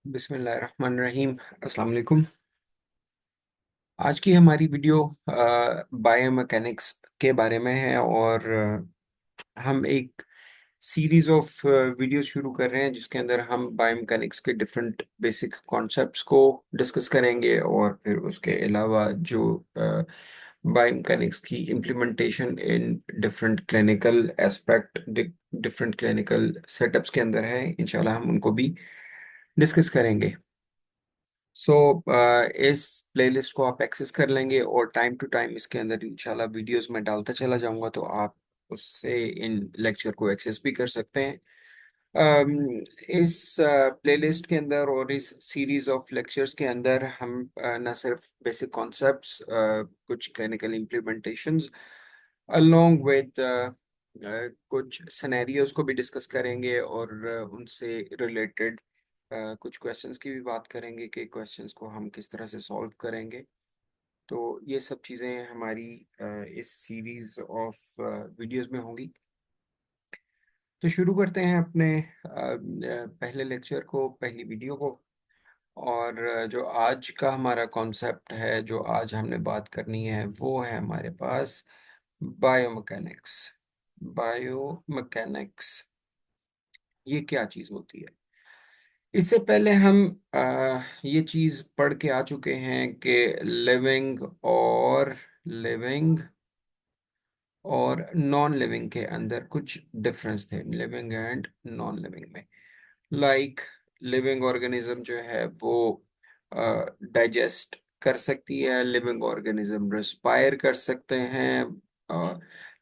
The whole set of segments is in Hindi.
बिस्मिल्लाहिर्रहमानिर्रहीम। अस्सलाम वालेकुम। आज की हमारी वीडियो बायोमैकेनिक्स के बारे में है और हम एक सीरीज ऑफ वीडियो शुरू कर रहे हैं जिसके अंदर हम बायोमैकेनिक्स के डिफरेंट बेसिक कॉन्सेप्ट्स को डिस्कस करेंगे और फिर उसके अलावा जो बायोमैकेनिक्स की implementation in different clinical aspect different clinical setups के अंदर है, इंशाल्लाह हम उनको भी डिस्कस करेंगे। सो इस प्लेलिस्ट को आप एक्सेस कर लेंगे और टाइम टू टाइम इसके अंदर इंशाल्लाह वीडियोस में डालता चला जाऊंगा, तो आप उससे इन लेक्चर को एक्सेस भी कर सकते हैं। इस प्लेलिस्ट के अंदर और इस सीरीज ऑफ लेक्चर्स के अंदर हम न सिर्फ बेसिक कॉन्सेप्ट्स, कुछ क्लिनिकल इम्प्लीमेंटेशंस अलोंग विद कुछ सिनेरियोज को भी डिस्कस करेंगे और उनसे रिलेटेड कुछ क्वेश्चंस की भी बात करेंगे कि क्वेश्चंस को हम किस तरह से सॉल्व करेंगे। तो ये सब चीज़ें हमारी इस सीरीज ऑफ वीडियोस में होंगी। तो शुरू करते हैं अपने पहले लेक्चर को, पहली वीडियो को। और जो आज का हमारा कॉन्सेप्ट है, जो आज हमने बात करनी है, वो है हमारे पास बायोमैकेनिक्स। बायोमैकेनिक्स ये क्या चीज़ होती है? इससे पहले हम ये चीज़ पढ़ के आ चुके हैं कि लिविंग और लिविंग और नॉन लिविंग के अंदर कुछ डिफरेंस थे, लिविंग एंड नॉन लिविंग में। लाइक लिविंग ऑर्गेनिज्म जो है वो डाइजेस्ट कर सकती है, लिविंग ऑर्गेनिज्म रिस्पायर कर सकते हैं,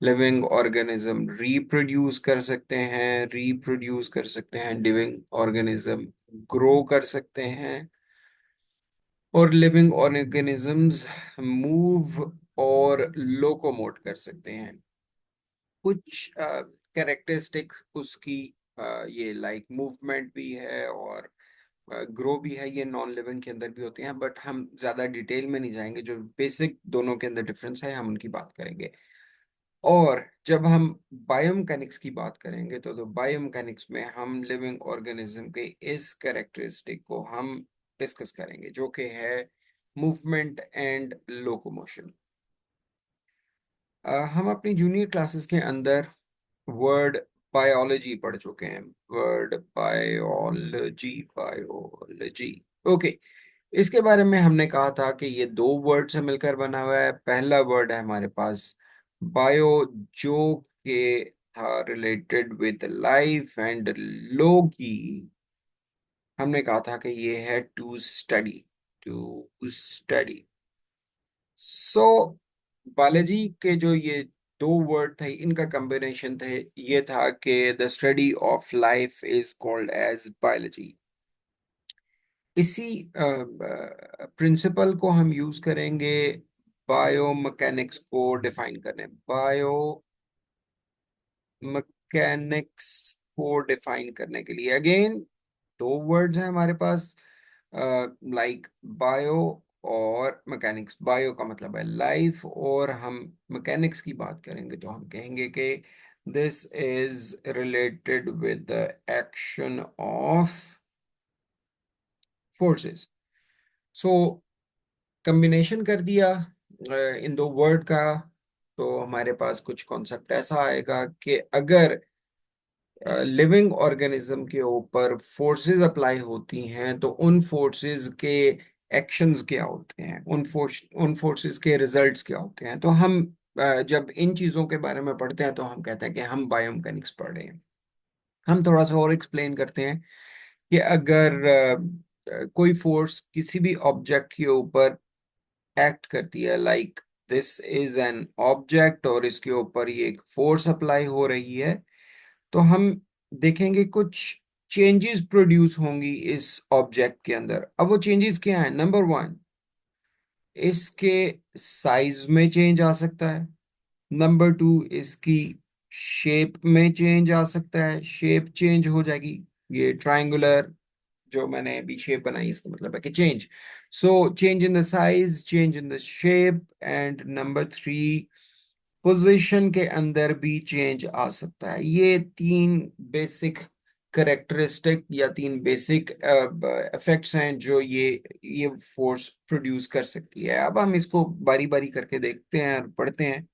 लिविंग ऑर्गेनिज्म रिप्रोड्यूस कर सकते हैं, लिविंग ऑर्गेनिज्म ग्रो कर सकते हैं, और लिविंग ऑर्गेनिजम्स मूव और लोकोमोट कर सकते हैं। कुछ कैरेक्टरिस्टिक्स उसकी ये लाइक मूवमेंट भी है और ग्रो भी है, ये नॉन लिविंग के अंदर भी होते हैं, बट हम ज़्यादा डिटेल में नहीं जाएंगे। जो बेसिक दोनों के अंदर डिफरेंस है हम उनकी बात करेंगे। और जब हम बायोमैकेनिक्स की बात करेंगे तो बायोमैकेनिक्स में हम लिविंग ऑर्गेनिज्म के इस कैरेक्टरिस्टिक को हम डिस्कस करेंगे, जो कि है मूवमेंट एंड लोकोमोशन। हम अपनी जूनियर क्लासेस के अंदर वर्ड बायोलॉजी पढ़ चुके हैं। Word biology, biology, okay. इसके बारे में हमने कहा था कि ये दो वर्ड से मिलकर बना हुआ है। पहला वर्ड है हमारे पास बायो, जो के था रिलेटेड विद लाइफ, एंड लोगी हमने कहा था कि ये है to study, to study. So biology के जो ये दो वर्ड थे, इनका कॉम्बिनेशन थे, ये था कि the study of life is called as biology. इसी प्रिंसिपल को हम यूज करेंगे बायोमैकेनिक्स को डिफाइन करने। बायोमैकेनिक्स को डिफाइन करने के लिए अगेन दो वर्ड्स हैं हमारे पास, लाइक बायो और मैकेनिक्स। बायो का मतलब है लाइफ, और हम मैकेनिक्स की बात करेंगे तो हम कहेंगे कि this is related with the action of forces. So combination कर दिया इन दो वर्ड का, तो हमारे पास कुछ कॉन्सेप्ट ऐसा आएगा कि अगर लिविंग ऑर्गेनिज्म के ऊपर फोर्सेस अप्लाई होती हैं तो उन फोर्सेस के एक्शंस क्या होते हैं, उन फोर्सेस के रिजल्ट्स क्या होते हैं। तो हम जब इन चीज़ों के बारे में पढ़ते हैं तो हम कहते हैं कि हम बायोमैकेनिक्स पढ़ रहे हैं। हम थोड़ा सा और एक्सप्लेन करते हैं कि अगर कोई फोर्स किसी भी ऑब्जेक्ट के ऊपर एक्ट करती है, like this is an object और इसके ऊपर ये एक फोर्स अप्लाई हो रही है, तो हम देखेंगे कुछ चेंजेस प्रोड्यूस होंगी इस ऑब्जेक्ट के अंदर। अब वो चेंजेस क्या है? नंबर वन, इसके साइज में चेंज आ सकता है। नंबर टू, इसकी शेप में चेंज आ सकता है, शेप चेंज हो जाएगी। ये ट्रायंगुलर जो मैंने अभी शेप बनाई, इसका मतलब है कि change. So change in the size, change in the shape, and number three, position के अंदर भी चेंज आ सकता है। ये तीन बेसिक करेक्टरिस्टिक या 3 बेसिक इफेक्ट्स हैं जो ये फोर्स प्रोड्यूस कर सकती है। अब हम इसको बारी बारी करके देखते हैं और पढ़ते हैं,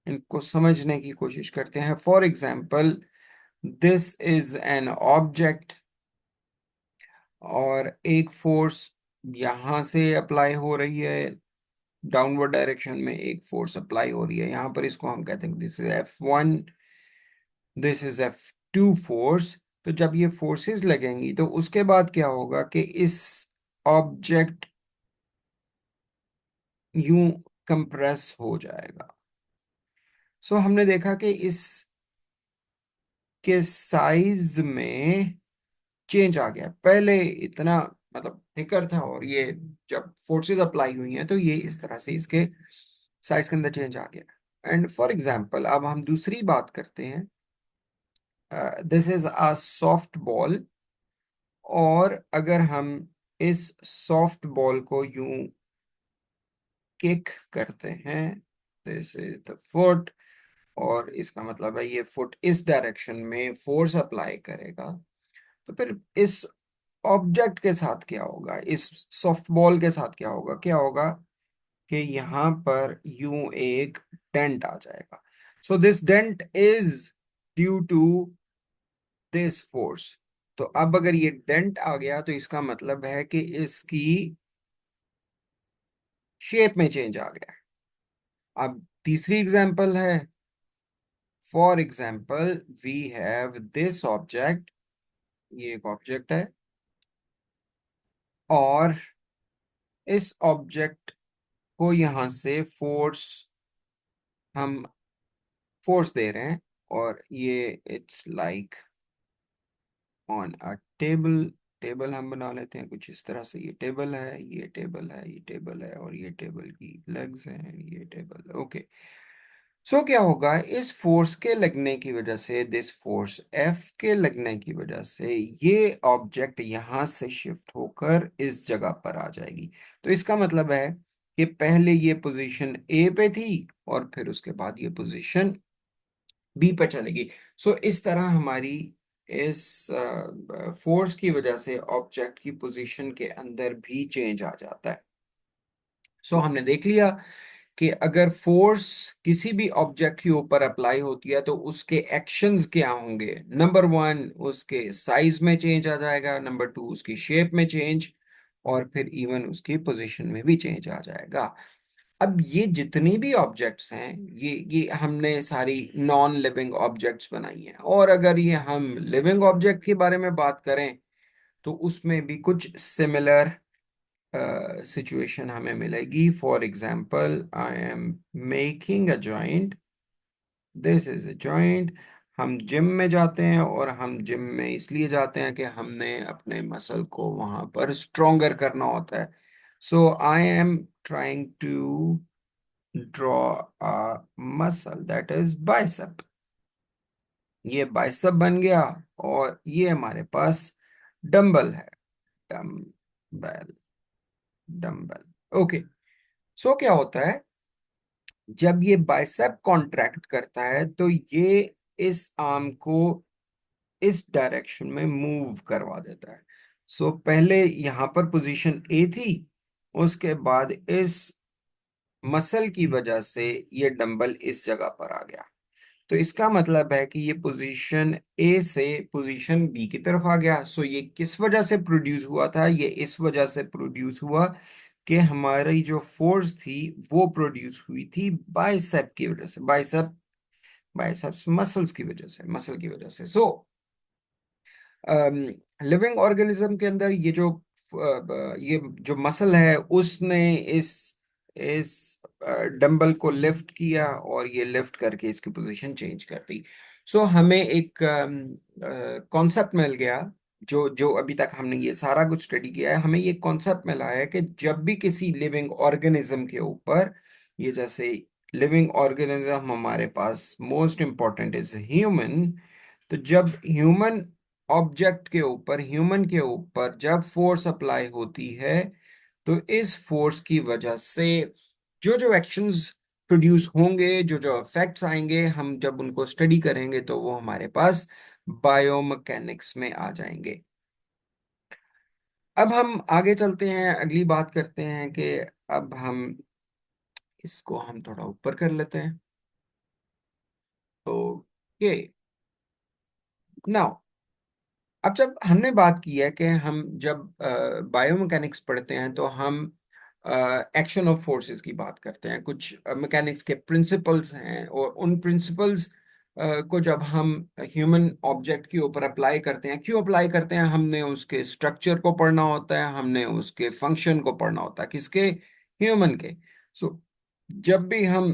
इनको समझने की कोशिश करते हैं। For example, this is an object, और एक फोर्स यहां से अप्लाई हो रही है, डाउनवर्ड डायरेक्शन में एक फोर्स अप्लाई हो रही है यहाँ पर। इसको हम कहते हैं this is F1, this is F2 force. तो जब ये फोर्सेस लगेंगी तो उसके बाद क्या होगा कि इस ऑब्जेक्ट यूं कंप्रेस हो जाएगा। सो हमने देखा कि इस के साइज में चेंज आ गया। पहले इतना मतलब थिकर था, और ये जब फोर्सेस अप्लाई हुई हैं तो ये इस तरह से इसके साइज के अंदर चेंज आ गया। एंड फॉर एग्जांपल अब हम दूसरी बात करते हैं। This is a soft ball, और अगर हम इस सॉफ्ट बॉल को यूं किक करते हैं, दिस इज द फुट, और इसका मतलब है ये फुट इस डायरेक्शन में फोर्स अप्लाई करेगा, तो फिर इस ऑब्जेक्ट के साथ क्या होगा, इस सॉफ्ट बॉल के साथ क्या होगा? क्या होगा कि यहाँ पर यूं एक डेंट आ जाएगा। So this dent is due to this force. तो अब अगर ये डेंट आ गया तो इसका मतलब है कि इसकी शेप में चेंज आ गया। अब तीसरी एग्जांपल है। For example, we have this object, ये एक ऑब्जेक्ट है, और इस ऑब्जेक्ट को यहां से हम फोर्स दे रहे हैं, और ये it's like on a table. Table हम बना लेते हैं कुछ इस तरह से। ये टेबल है, ये टेबल है, ये टेबल है, और ये टेबल की लेग्स हैं, ये टेबल। ओके, सो क्या होगा, इस फोर्स के लगने की वजह से, दिस फोर्स एफ के लगने की वजह से, ये ऑब्जेक्ट यहां से शिफ्ट होकर इस जगह पर आ जाएगी। तो इसका मतलब है कि पहले ये पोजीशन ए पे थी, और फिर उसके बाद ये पोजीशन बी पर चलेगी। सो इस तरह हमारी इस फोर्स की वजह से ऑब्जेक्ट की पोजीशन के अंदर भी चेंज आ जाता है। सो हमने देख लिया कि अगर फोर्स किसी भी ऑब्जेक्ट के ऊपर अप्लाई होती है तो उसके एक्शंस क्या होंगे। नंबर 1, उसके साइज में चेंज आ जाएगा। नंबर 2, उसकी शेप में चेंज, और फिर इवन उसकी पोजीशन में भी चेंज आ जाएगा। अब ये जितनी भी ऑब्जेक्ट्स हैं, ये हमने सारी नॉन लिविंग ऑब्जेक्ट्स बनाई हैं, और अगर ये हम लिविंग ऑब्जेक्ट के बारे में बात करें तो उसमें भी कुछ सिमिलर सिचुएशन हमें मिलेगी। For example, I am making a joint, this is a joint. हम जिम में जाते हैं, और हम जिम में इसलिए जाते हैं कि हमने अपने मसल को वहां पर स्ट्रोंगर करना होता है। So I am trying to draw a muscle that is bicep. ये बाइसेप बन गया, और ये हमारे पास डंबल है, डम्बल, डंबल। ओके, सो क्या होता है, जब ये बाइसेप कॉन्ट्रैक्ट करता है तो ये इस आर्म को इस डायरेक्शन में मूव करवा देता है। सो पहले यहां पर पोजीशन ए थी, उसके बाद इस मसल की वजह से ये डंबल इस जगह पर आ गया। तो इसका मतलब है कि ये पोजीशन ए से पोजीशन बी की तरफ आ गया। सो ये किस वजह से प्रोड्यूस हुआ था? ये इस वजह से प्रोड्यूस हुआ कि हमारी जो फोर्स थी वो प्रोड्यूस हुई थी बाइसेप की वजह से। बाइसेप, बाइसेप्स मसल्स की वजह से, मसल की वजह से। सो लिविंग ऑर्गेनिज्म के अंदर ये जो मसल है उसने इस डंबल को लिफ्ट किया, और ये लिफ्ट करके इसकी पोजीशन चेंज कर दी। सो हमें एक कॉन्सेप्ट मिल गया। जो जो अभी तक हमने ये सारा कुछ स्टडी किया है, हमें ये कॉन्सेप्ट मिला है कि जब भी किसी लिविंग ऑर्गेनिज्म के ऊपर, ये जैसे लिविंग ऑर्गेनिज्म हमारे पास मोस्ट इंपॉर्टेंट इज ह्यूमन, तो जब ह्यूमन के ऊपर जब फोर्स अप्लाई होती है, तो इस फोर्स की वजह से जो जो एक्शंस प्रोड्यूस होंगे, जो जो इफेक्ट्स आएंगे, हम जब उनको स्टडी करेंगे तो वो हमारे पास बायोमैकेनिक्स में आ जाएंगे। अब हम आगे चलते हैं, अगली बात करते हैं कि अब हम इसको हम थोड़ा ऊपर कर लेते हैं। ओके, नाउ अब जब हमने बात की है कि हम जब बायोमैकेनिक्स पढ़ते हैं तो हम एक्शन ऑफ फोर्सेस की बात करते हैं। कुछ मैकेनिक्स के प्रिंसिपल्स हैं और उन प्रिंसिपल्स को जब हम ह्यूमन ऑब्जेक्ट के ऊपर अप्लाई करते हैं, क्यों अप्लाई करते हैं, हमने उसके स्ट्रक्चर को पढ़ना होता है, हमने उसके फंक्शन को पढ़ना होता है, किसके, ह्यूमन के। सो जब भी हम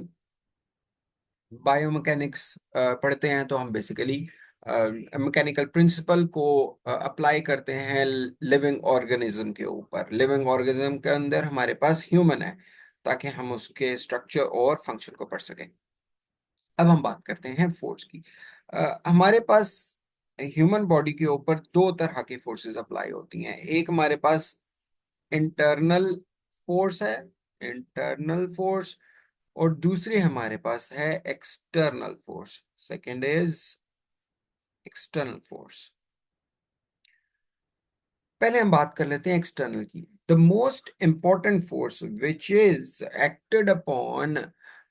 बायोमैकेनिक्स पढ़ते हैं तो हम बेसिकली मैकेनिकल प्रिंसिपल को अप्लाई करते हैं लिविंग ऑर्गेनिज्म के ऊपर। लिविंग ऑर्गेनिज्म के अंदर हमारे पास ह्यूमन है, ताकि हम उसके स्ट्रक्चर और फंक्शन को पढ़ सकें। अब हम बात करते हैं फोर्स की। हमारे पास ह्यूमन बॉडी के ऊपर दो तरह की फोर्सेस अप्लाई होती हैं। एक हमारे पास इंटरनल फोर्स है, इंटरनल फोर्स, और दूसरी हमारे पास है external force. Second is external force. पहले हम बात कर लेते हैं एक्सटर्नल की। The most important force which is acted upon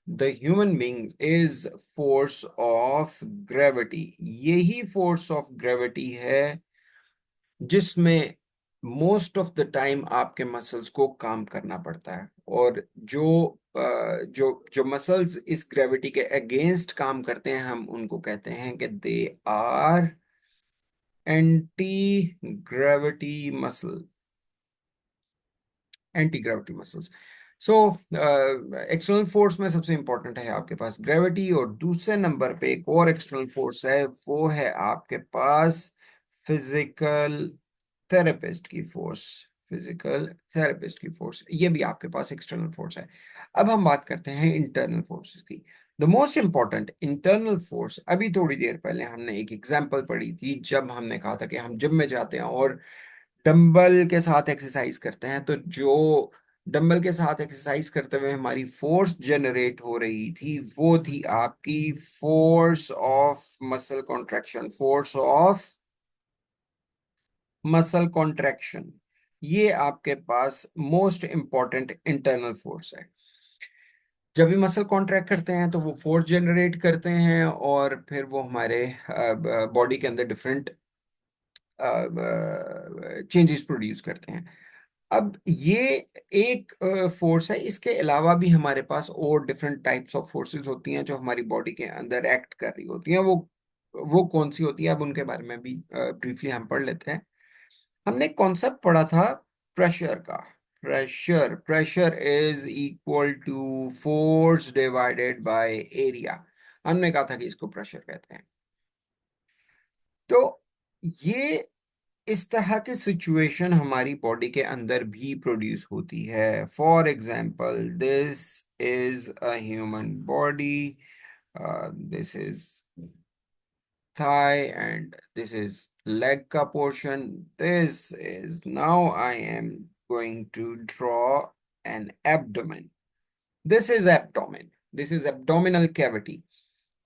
the human being is force of gravity. यही फोर्स ऑफ ग्रेविटी है जिसमें मोस्ट ऑफ द टाइम आपके मसल्स को काम करना पड़ता है। और जो मसल्स इस ग्रेविटी के अगेंस्ट काम करते हैं, हम उनको कहते हैं कि they are anti gravity muscle, anti gravity muscles. So external force में सबसे इंपॉर्टेंट है आपके पास ग्रेविटी, और दूसरे नंबर पे एक और एक्सटर्नल फोर्स है, वो है आपके पास फिजिकल थेरेपिस्ट की फोर्स। फिजिकल थेरेपिस्ट की फोर्स, ये भी आपके पास एक्सटर्नल फोर्स है। अब हम बात करते हैं इंटरनल फोर्सेस की। The most important internal force, अभी थोड़ी देर पहले हमने एक एग्जांपल पढ़ी थी जब हमने कहा था कि हम जिम में जाते हैं और डंबल के साथ एक्सरसाइज करते हैं, तो जो डंबल के साथ एक्सरसाइज करते हुए हमारी फोर्स जनरेट हो रही थी वो थी आपकी force of muscle contraction, force of muscle contraction. ये आपके पास मोस्ट इंपॉर्टेंट इंटरनल फोर्स है। जब भी मसल कॉन्ट्रैक्ट करते हैं तो वो फोर्स जनरेट करते हैं और फिर वो हमारे बॉडी के अंदर डिफरेंट चेंजेस प्रोड्यूस करते हैं। अब ये एक फोर्स है, इसके अलावा भी हमारे पास और डिफरेंट टाइप्स ऑफ फोर्सेस होती हैं जो हमारी बॉडी के अंदर एक्ट कर रही होती हैं। वो कौन सी होती है, अब उनके बारे में भी ब्रीफली हम पढ़ लेते हैं। हमने कॉन्सेप्ट पढ़ा था प्रेशर का। Pressure, pressure is equal to force divided by area. हमने कहा था कि इसको प्रेशर कहते हैं। तो ये इस तरह की सिचुएशन हमारी बॉडी के अंदर भी प्रोड्यूस होती है। For example, this is a human body, this is thigh, and this is leg का portion. This is, now I am going to draw an abdomen. This is abdomen, this is abdominal cavity.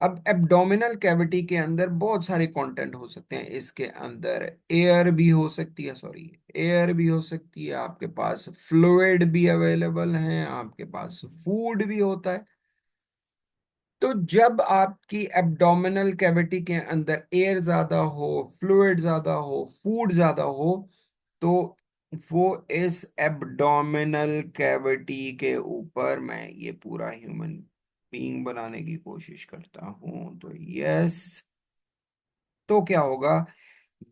अब एब्डोमिनल कैविटी के अंदर बहुत सारे कंटेंट हो सकते हैं। इसके अंदर एयर भी हो सकती है, सॉरी, एयर भी हो सकती है, आपके पास फ्लूइड भी अवेलेबल है, आपके पास फूड भी होता है। तो जब आपकी एब्डोमिनल कैविटी के अंदर एयर ज्यादा हो, फ्लूइड ज्यादा हो, फूड ज्यादा हो, तो वो इस एब्डोमिनल कैविटी के ऊपर, मैं ये पूरा ह्यूमन बीइंग बनाने की कोशिश करता हूं तो यस, तो क्या होगा,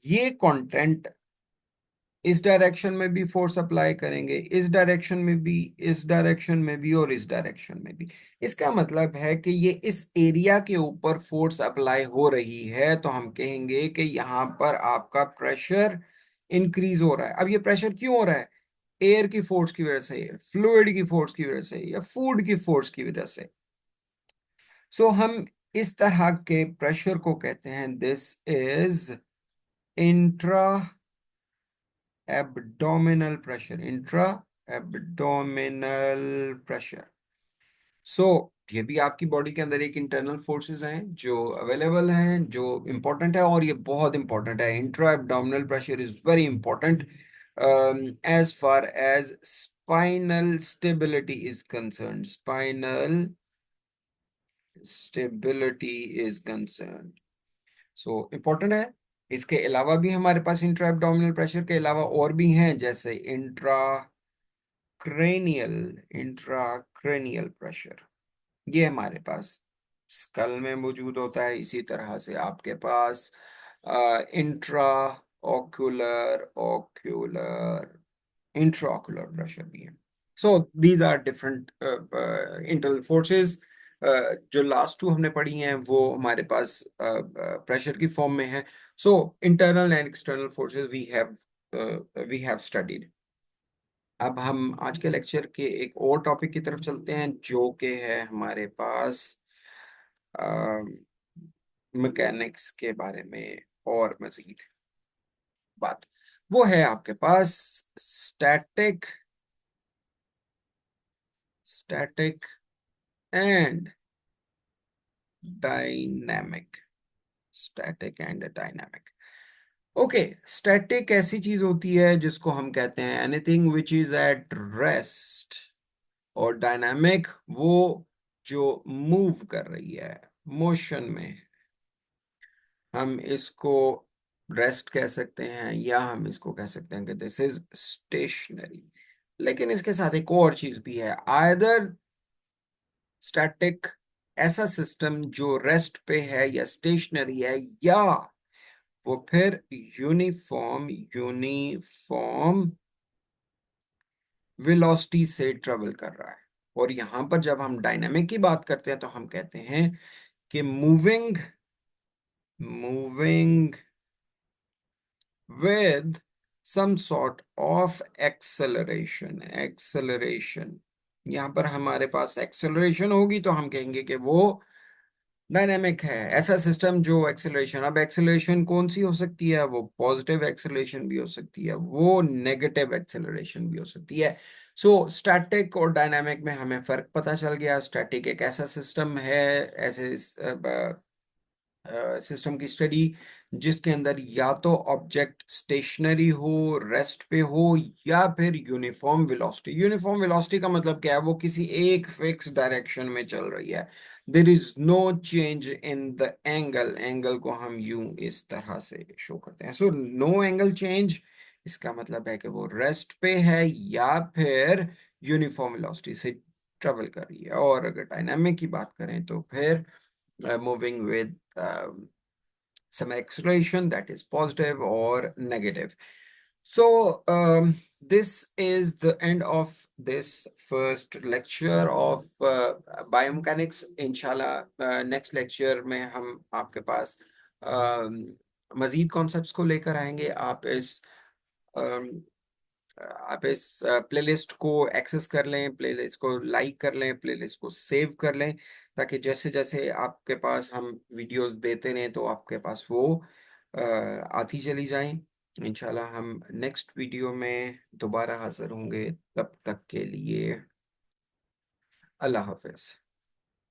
ये कंटेंट इस डायरेक्शन में भी फोर्स अप्लाई करेंगे, इस डायरेक्शन में भी, इस डायरेक्शन में भी, और इस डायरेक्शन में भी। इसका मतलब है कि ये इस एरिया के ऊपर फोर्स अप्लाई हो रही है, तो हम कहेंगे कि यहाँ पर आपका प्रेशर इंक्रीज हो रहा है। अब ये प्रेशर क्यों हो रहा है, एयर की फोर्स की वजह से, फ्लूइड की फोर्स की वजह से, या फूड की फोर्स की वजह से। सो हम इस तरह के प्रेशर को कहते हैं, this is intra abdominal pressure, intra abdominal pressure. So ये भी आपकी बॉडी के अंदर एक इंटरनल फोर्सेस हैं जो अवेलेबल हैं, जो इम्पोर्टेंट है, और ये बहुत इंपॉर्टेंट है। Intra abdominal pressure is very important as far as spinal stability is concern, spinal stability is concern. So important है। इसके अलावा भी हमारे पास इंट्रा एब्डोमिनल प्रेशर के अलावा और भी हैं, जैसे क्रेनियल इंट्राक्रेनियल प्रेशर, ये हमारे पास स्कल में मौजूद होता है। इसी तरह से आपके पास intra ocular ocular intraocular pressure भी है। So these are different internal forces. जो लास्ट टू हमने पढ़ी हैं वो हमारे पास प्रेशर की फॉर्म में है। So internal and external forces we have studied. अब हम आज के लेक्चर के एक और टॉपिक की तरफ चलते हैं, जो कि है हमारे पास मैकेनिक्स के बारे में और मजीद बात। वो है आपके पास static static and dynamic, static and dynamic. Okay, static ऐसी चीज होती है जिसको हम कहते हैं anything which is at rest, और डायनामिक वो जो मूव कर रही है, मोशन में। हम इसको रेस्ट कह सकते हैं या हम इसको कह सकते हैं कि दिस इज स्टेशनरी। लेकिन इसके साथ एक और चीज भी है, आइदर स्टैटिक ऐसा सिस्टम जो रेस्ट पे है या स्टेशनरी है, या वो फिर यूनिफॉर्म यूनिफॉर्म वेलोसिटी से ट्रेवल कर रहा है। और यहां पर जब हम डायनामिक की बात करते हैं तो हम कहते हैं कि moving moving with some sort of acceleration। यहां पर हमारे पास एक्सेलरेशन होगी तो हम कहेंगे कि वो डायनेमिक है। ऐसा सिस्टम जो एक्सेलरेशन, अब एक्सेलरेशन कौन सी हो सकती है, वो पॉजिटिव एक्सेलरेशन भी हो सकती है, वो नेगेटिव एक्सेलरेशन भी हो सकती है। सो स्टैटिक और डायनामिक में हमें फर्क पता चल गया। स्टैटिक एक ऐसा सिस्टम है, ऐसे सिस्टम की स्टडी जिसके अंदर या तो ऑब्जेक्ट स्टेशनरी हो, रेस्ट पे हो, या फिर यूनिफॉर्म वेलोसिटी। यूनिफॉर्म वेलोसिटी का मतलब क्या है, वो किसी एक फिक्स डायरेक्शन में चल रही है। There is no change in the angle, angle को हम यूं इस तरह से शो करते हैं। सो नो एंगल चेंज, इसका मतलब है कि वो रेस्ट पे है या फिर यूनिफॉर्म वेलोसिटी से ट्रेवल कर रही है। और अगर डायनामिक की बात करें तो फिर moving with some acceleration that is positive or negative. So this is the end of this first lecture of biomechanics. Inshallah next lecture में हम आपके पास मजीद कॉन्सेप्ट्स को लेकर आएंगे। आप इस प्लेलिस्ट को एक्सेस कर लें, प्लेलिस्ट को लाइक कर लें, प्लेलिस्ट को सेव कर लें, ताकि जैसे जैसे आपके पास हम वीडियोस देते रहें तो आपके पास वो आती चली जाएं। इंशाल्लाह हम नेक्स्ट वीडियो में दोबारा हाजिर होंगे। तब तक के लिए अल्लाह हाफिज।